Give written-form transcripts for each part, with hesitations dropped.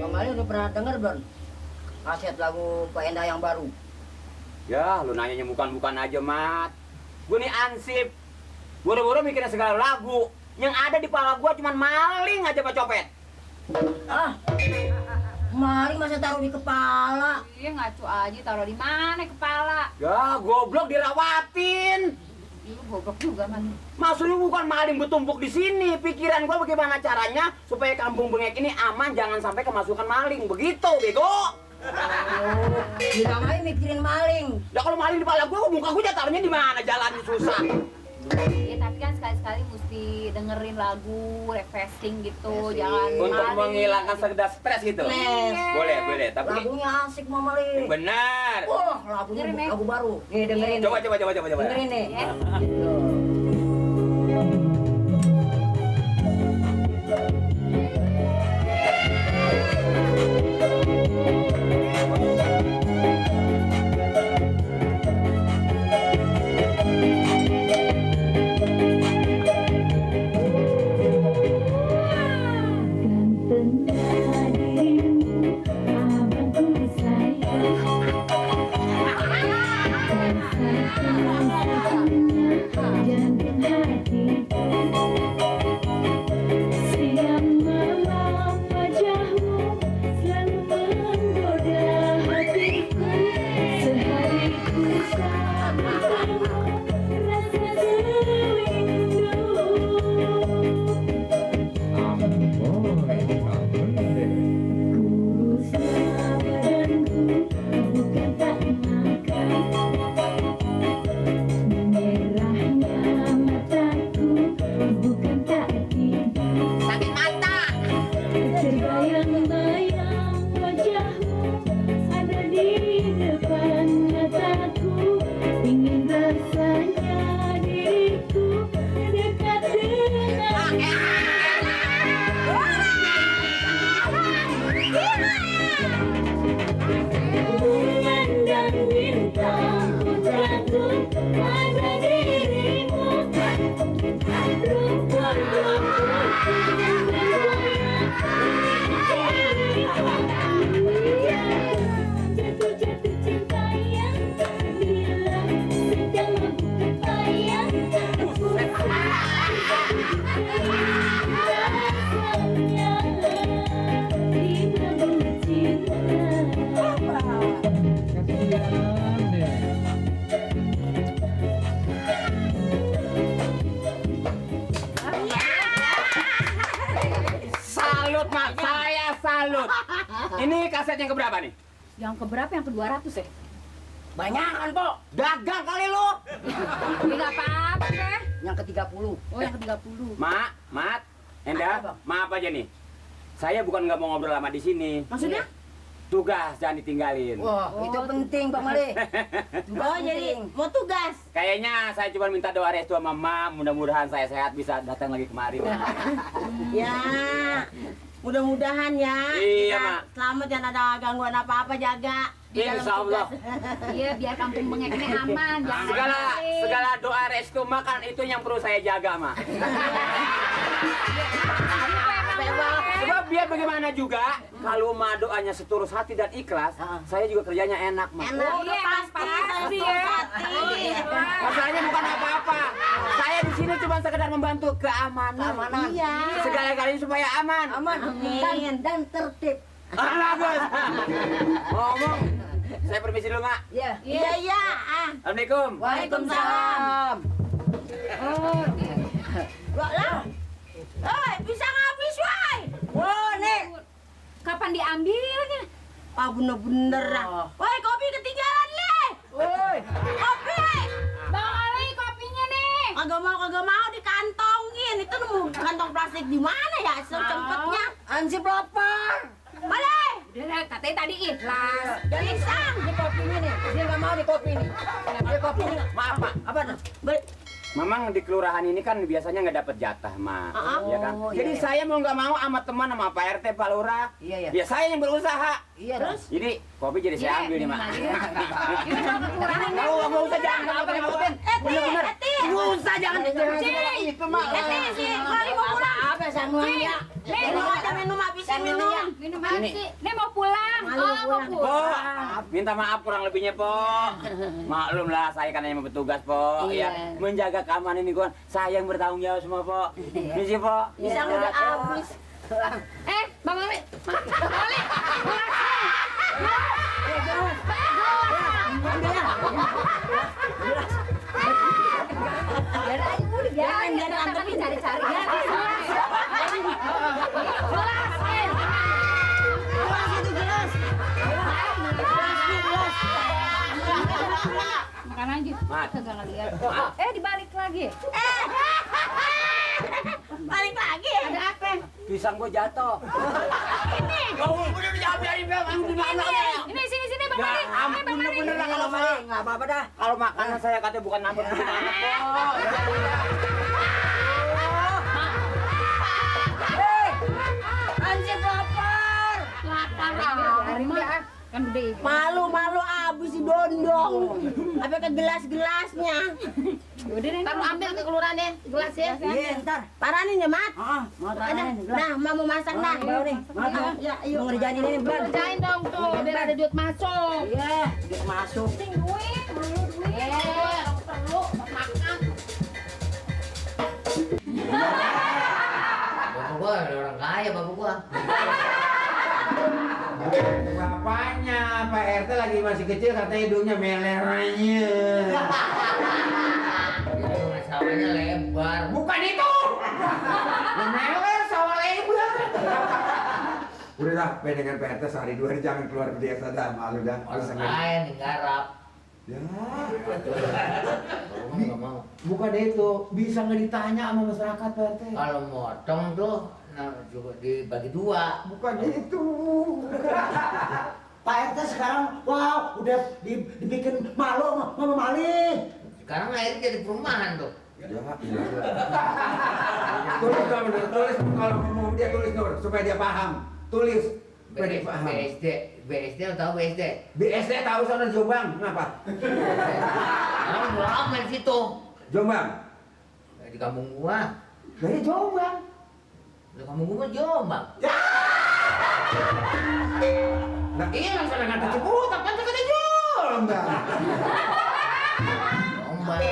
Bang Ali udah pernah denger belum kaset lagu Pak Endah yang baru? Ya, lu nanyanya bukan-bukan aja, Mat. Gue nih ansip. Buru-buru mikirin segala lagu. Yang ada di kepala gue cuman maling aja Pak Copet. Ah, maling masa taruh di kepala? Iya ngaco aja, taruh di mana kepala? Ya, goblok dirawatin. Lu goblok juga kan. Maksudnya bukan maling bertumpuk di sini. Pikiran gue bagaimana caranya supaya kampung Bengek ini aman, jangan sampai kemasukan maling. Begitu, bego. Oh, bilang aja mikirin maling. Ya kalau maling di kepala gue, muka gue taruhnya di mana? Jalannya susah. Iya tapi kan sekali-sekali mesti dengerin lagu, refreshing gitu, jangan Untuk maling. menghilangkan sekedar stres gitu. Stres. Boleh. Tapi Lagunya asik Mama Li. benar. Wah, lagunya Dengerin, Nek. lagu baru. Nih dengerin. Coba. Dengerin nih. Ya. Salut, Mak. Saya salut. Ini kaset yang keberapa nih? Yang keberapa? Yang ke-200 ya? Banyakan, Pok. Dagang kali lu. Ya nggak apa-apa deh. Yang ke-30. Oh yang ke-30. Mat, Endah, Apa, Bang? maaf aja nih. Saya bukan nggak mau ngobrol lama di sini. Maksudnya? Tugas jangan ditinggalin. Wah, Oh. itu penting, Bang Ali. Oh jadi mau tugas? Kayaknya saya cuma minta doa restu sama Mama, mudah-mudahan saya sehat bisa datang lagi kemari. Ya, mudah-mudahan ya. Iya, kita Mak. selamat, jangan ada gangguan apa-apa, jaga. di dalam Insya Allah. tugas. Iya biar kampung Bengek ini aman. Jangan Segala doa restu makan itu yang perlu saya jaga, Ma. Sebab biar bagaimana juga, kalau Ma doanya seturus hati dan ikhlas, saya juga kerjanya enak, Ma. Enak, Oh, udah iya, pasti, pasti saya ya. hati. Masalahnya bukan apa-apa. Saya di sini cuma sekedar membantu keamanan. Iya. Segala-galanya supaya aman. Aman. Amin. Dan tertib. Bagus. Ngomong. Saya permisi dulu, Mak. Ya. Iya, iya. Assalamualaikum. Waalaikumsalam. Oh, iya. Wah lah. Bisa ngabis, woi. Wah, nih. Kapan diambilnya? Ah, bener-bener lah. Oh. Woi, kopi ketinggalan, Le. Woi. Kopi. Bang Ali kopinya nih. Kagak mau dikantongin. Itu nemu kantong plastik di mana ya? Sempetnya. Ansip lapar. Boleh. Udah, katanya tadi ikhlas. Jadi sang di kopi ini nih. Dia nggak mau di kopi ini. Di kopi ini. Maaf, Mak. Apa tuh? Memang di kelurahan ini kan biasanya nggak dapat jatah, Mak. Ya kan? Oh, Jadi iya. saya mau nggak mau sama teman sama Pak RT, Pak Lurah. Iya, iya. Ya saya yang berusaha. Iya, terus? Jadi kopi jadi saya ambil nih, Mak. Kita ke kelurahan. Nggak usah jangan ngapa-ngapain. Bener-bener. Nggak usah jangan itu, Mak. Lari mau pulang. Apa semuanya? Minum aja, minum habisin minum. Minum apa Ini. sih? Ini mau pulang. Malu mau pulang. Po, minta maaf kurang lebihnya, Po. Maklum lah, saya kan hanya bertugas, Po. Iya. Ya, menjaga keamanan ini, kan. Saya yang bertanggung jawab semua, Po. Misi, Po. Bisa udah habis. Bang Ali. Bang Ali. Biar tapi cari-cari. Makan aja. Mat. Kagak ngeliat. Dibalik lagi. Balik lagi. Ada apa? Pisang gua jatuh. Ini sini Bang Ya Ali. ampun, bener-bener lah kalau saya. Nggak apa-apa dah. Kalau makanan saya katanya bukan nambah anak, Po. Anjir lapar. Lapar. Kan gede. Malu-malu abis si dondong. Apa ke gelas-gelasnya? Udah deh. Ntar lu ambil ke kelurahannya gelasnya. Iya, ntar. Paranin ya, Mat. Mau Ada. tanya. Nah, mau masak dah. Baru nih. Mau Ya, ayo. mau ngerjain ini nih, Bang. Kerjain dong tuh, biar ada duit masuk. Iya, dia masuk. Duit, perlu makan. Bapak gua ada orang kaya, bapak gua. Bapaknya Pak RT lagi masih kecil katanya hidungnya meler aja. Itu sawahnya lebar. Bukan itu. Meler sawah lebar. Udah dah, dengan Pak RT sehari dua hari jangan keluar ke desa dah, malu dah. Orang kaya nih garap. Ya, Bapak nggak mau. bukan itu. Bisa nggak ditanya sama masyarakat Pak RT? Kalau motong tuh, nah juga dibagi dua. Bukan itu. Pak RT sekarang, wow, udah dibikin malu sama Mali. Sekarang akhirnya jadi perumahan tuh. Ya, iya. Tulis dong, tulis kalau ngomong dia tulis dong supaya dia paham. Tulis supaya dia paham. BSD lo tahu BSD? BSD tahu sana Jombang, kenapa? Orang udah lama di situ. Jombang. Di kampung gua. Dari Jombang. Di kampung gua mah Jombang. Nah, iya yang sana nggak Ciputat kan kata Jombang. Jombang.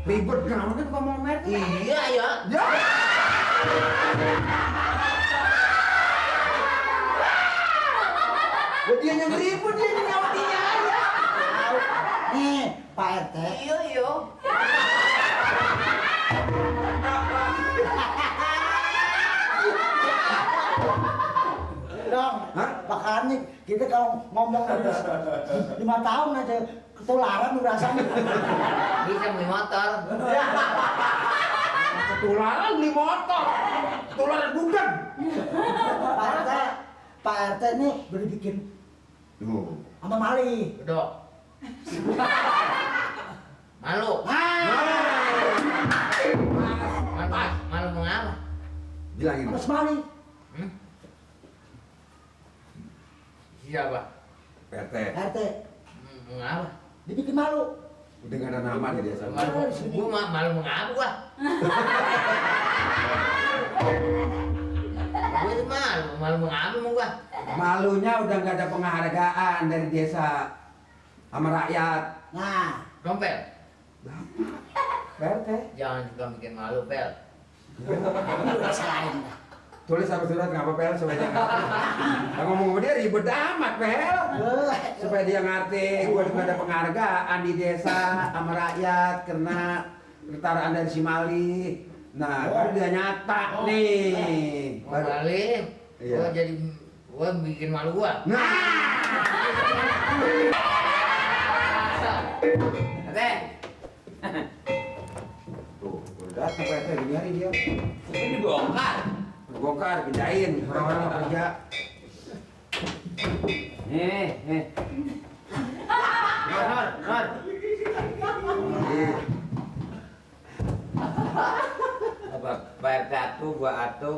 Ribet kenapa kan ngomong merek? Iya ya. Ya. Dia yang ribut, dia yang nyawa dia aja. Nih, Pak RT. Iya iya. Dong, Hah? makanya kita kalau ngomong terus 5 tahun aja ketularan rasanya. Bisa beli motor. Ketularan beli motor. Ketularan bukan. Pak RT ini udah dibikin Tuh. sama Mali. Dok. Malu. Malu mengapa? Bilangin. Sama si Mali. Siapa? PT. RT Mengapa? dibikin malu. Udah nggak ada nama dia sama. Gua malu mengapa gua? Gua itu malu mengapa mau gua? Malunya udah nggak ada penghargaan dari desa sama rakyat. Nah, Dompet. PT. Jangan juga bikin malu, Pel. udah salahin dah. Tulis sama surat nggak apa Pel supaya dia ngerti. Nah, ngomong sama dia ribet amat Pel. Supaya dia ngerti gua nggak ada penghargaan di desa sama rakyat karena ketaraan dari si Mali. Nah, baru dia nyata nih. Mau balik. Iya. Gua bikin malu gua. Nah, Ate. tuh, udah datang Pak RT gini hari dia. Ini dibongkar. Bongkar, pindahin orang-orang kerja. Nur. Apa bayar satu, gua atu.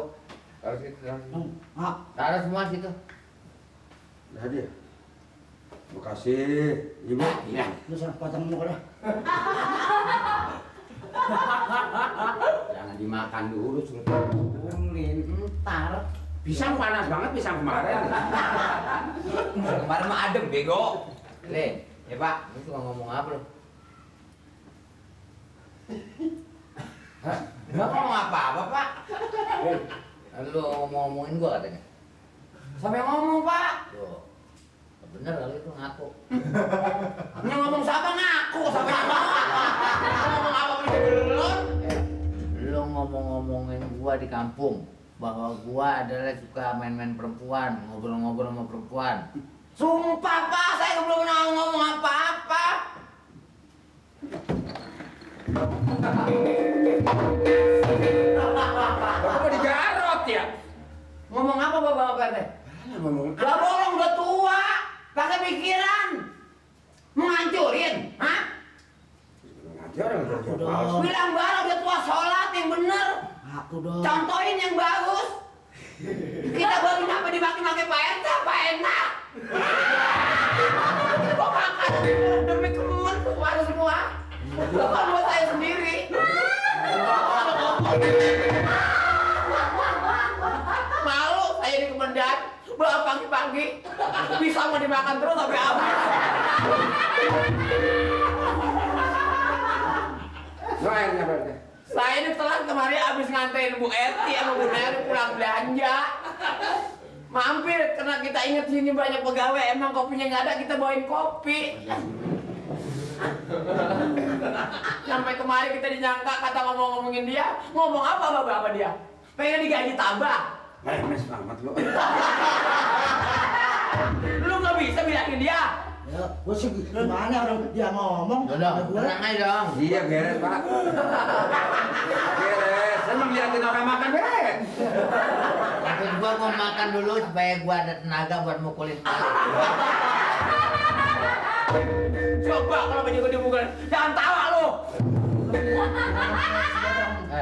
Harus itu. Ah, Taruh semua situ. Nah dia. Makasih, Ibu. Iya. lu sana potong dulu dah. Jangan dimakan dulu, suruh kumpulin. Entar. Pisang panas banget pisang kemarin. Kemarin mah adem, bego. Le, ya Pak, lu suka ngomong apa lu? Hah? Nggak ngomong apa-apa, Pak. Lu ngomongin gua katanya. Siapa yang ngomong, Pak? Tuh. Bener kali itu ngaku. Yang ngomong siapa ngaku, siapa yang ngomong apa pun belum. Lu ngomong-ngomongin gua di kampung bahwa gua adalah suka main-main perempuan, ngobrol-ngobrol sama perempuan. Sumpah, Pak, saya belum pernah ngomong apa-apa. Bapak mau digarot ya? Ngomong apa, Bapak teh? Ngomong Lah bolong udah tua, pakai pikiran. Menghancurin, hah? ngajar yang kerja Aku dong. palsu. Bilang baru udah tua sholat yang bener. Aku dong. Contohin yang bagus. Kita baru nyampe dimaki-maki Pak RT, Pak enak. Kok makan demi temen keluar semua. Bukan buat saya sendiri. Malu saya di Kemendan, bawa pagi-pagi. Bisa mau dimakan terus sampai habis. Nah, akhirnya berarti. Saya ini telat kemarin habis nganterin Bu Eti sama Bu Neri pulang belanja. Mampir karena kita inget sini banyak pegawai, emang kopinya nggak ada, kita bawain kopi. Sampai kemarin kita dinyangka kata ngomongin dia, ngomong apa bapak dia? Pengen digaji tambah. Mes amat lo. Lu nggak bisa bilangin dia. Ya, gua sih gimana orang dia ngomong. Udah, gua. tenang aja dong. Iya beres Pak. Beres. Saya mau ngeliatin orang makan beres. Maksud gua mau makan dulu supaya gua ada tenaga buat mukulin balik. Coba kalau baju gue dibukulin, jangan tawa lu.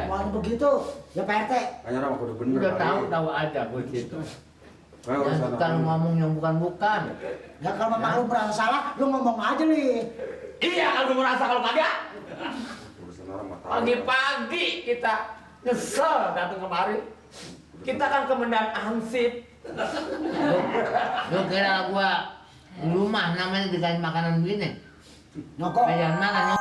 Mau begitu, ya Pak RT. Hanya orang kudu bener. Udah kali. tahu aja gua gitu. Nah, Jangan urusan suka orang. ngomong yang bukan-bukan. Ya kalau memang lu merasa salah, lu ngomong aja nih. Iya kalau gue merasa kalau kagak. Urusan orang mah tahu. Pagi-pagi kita nyesel datang kemari. Kita kan Kemendan Ansip. Lu kira gua di rumah namanya dikasih makanan begini? Nyokok. Kayak mana nyok?